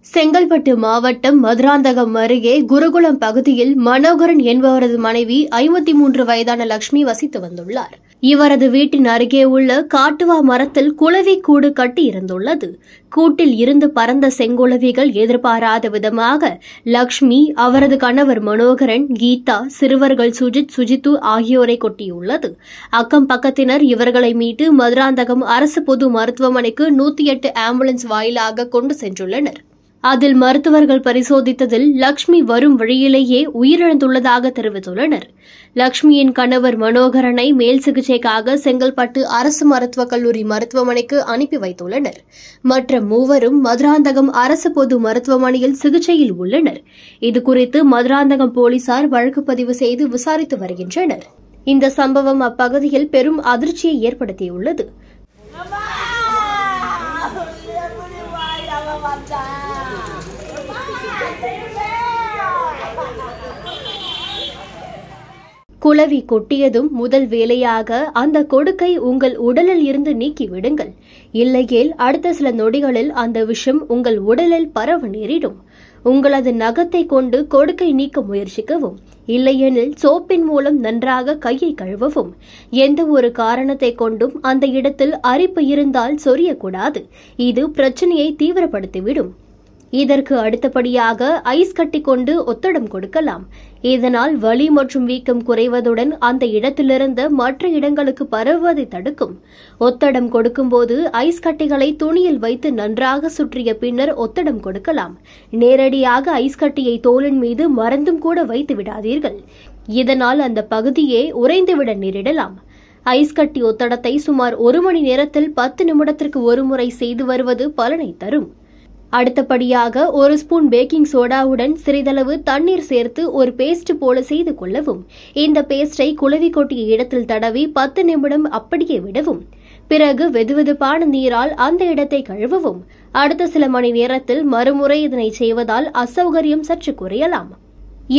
செங்கல்பட்டு மாவட்டம் மதுராந்தகம் அருகே குருகுலம் பகுதியில் மனோகரன் என்பவரது மனைவி 53 வயதான லட்சுமி வசித்து வந்துள்ளார். இவரது வீட்டின் அருகே உள்ள காட்டுவா மரத்தில் குளவி கூடு கட்டி இருந்துள்ளது. கூட்டில் இருந்து பறந்த செங்குளவிகள் எதிர்பாராத விதமாக லட்சுமி, அவரது கணவர் மனோகரன், கீதா, சிறுவர்கள் சுஜித்து ஆகியோரை கொட்டியுள்ளது. அக்கம் பக்கத்தினர் இவர்களை மீட்டு மதுராந்தகம் அரசு பொது மருத்துவமனைக்கு 108 ஆம்புலன்ஸ் வாயிலாக கொண்டு சென்றுள்ளனர். அதில் மருத்துவர்கள் பரிசோதித்ததில் லட்சுமி வரும் வழியிலேயே உயிரிழந்துள்ளதாக தெரிவித்துள்ளனர். லட்சுமியின் கணவர் மனோகரனை மேல் சிகிச்சைக்காக செங்கல்பட்டு அரசு மருத்துவக் கல்லூரி மருத்துவமனைக்கு அனுப்பி வைத்துள்ளனர். மற்ற மூவரும் மதுராந்தகம் அரசு பொது மருத்துவமனையில் சிகிச்சையில் உள்ளனர். இதுகுறித்து மதுராந்தகம் போலீசார் வழக்கு பதிவு செய்து விசாரித்து வருகின்றனர். இந்த சம்பவம் அப்பகுதியில் பெரும் அதிர்ச்சியை ஏற்படுத்தியுள்ளது. குளவி கொட்டியதும் முதல் வேலையாக அந்த கொடுக்கை உங்கள் உடலில் இருந்து நீக்கிவிடுங்கள். இல்லையேல் அடுத்த சில நொடிகளில் அந்த விஷம் உங்கள் உடலில் பரவ நேரிடும். உங்களது நகத்தை கொண்டு கொடுக்கை நீக்க முயற்சிக்கவும். இல்லையெனில் சோப்பின் மூலம் நன்றாக கையை கழுவவும். எந்த ஒரு காரணத்தை கொண்டும் அந்த இடத்தில் அரிப்பு இருந்தால் சொரியக்கூடாது. இது பிரச்சனையை தீவிரப்படுத்திவிடும். இதற்கு அடுத்தபடியாக ஐஸ் கட்டி கொண்டு ஒத்தடம் கொடுக்கலாம். இதனால் வலி மற்றும் வீக்கம் குறைவதுடன் அந்த இடத்திலிருந்து மற்ற இடங்களுக்கு பரவுவதை தடுக்கும். ஒத்தடம் கொடுக்கும்போது ஐஸ் கட்டிகளை துணியில் வைத்து நன்றாக சுற்றிய பின்னர் ஒத்தடம் கொடுக்கலாம். நேரடியாக ஐஸ் கட்டியை தோலின் மீது மறந்தும் கூட வைத்து விடாதீர்கள். இதனால் அந்த பகுதியே உறைந்துவிட நேரிடலாம். ஐஸ் கட்டி ஒத்தடத்தை சுமார் 1 மணி நேரத்தில் 10 நிமிடத்திற்கு ஒருமுறை செய்து வருவது பலனை தரும். அடுத்தபடியாக 1 ஸ்பூன் பேக்கிங் சோடாவுடன் சிறிதளவு தண்ணீர் சேர்த்து ஒரு பேஸ்ட் போல செய்து கொள்ளவும். இந்த பேஸ்டை குளவி கொட்டிய இடத்தில் தடவி 10 நிமிடம் அப்படியே விடவும். பிறகு வெதுவெதுப்பான நீரால் அந்த இடத்தை கழுவவும். அடுத்த சில மணி நேரத்தில் மறுமுறை இதனை செய்வதால் அசௌகரியம் சற்று குறையலாம்.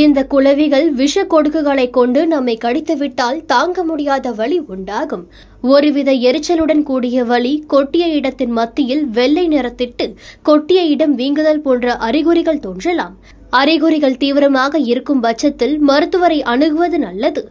இந்த குளவிகள் விஷ கொடுக்குகளை கொண்டு நம்மை கடித்துவிட்டால் தாங்க முடியாத வலி உண்டாகும். ஒருவித எரிச்சலுடன் கூடிய வலி, கொட்டிய இடத்தின் மத்தியில் வெள்ளை நிறத்திட்டு கொட்டிய இடம் வீங்குதல் போன்ற அறிகுறிகள் தோன்றலாம். அறிகுறிகள் தீவிரமாக இருக்கும் பட்சத்தில் மருத்துவரை அணுகுவது நல்லது.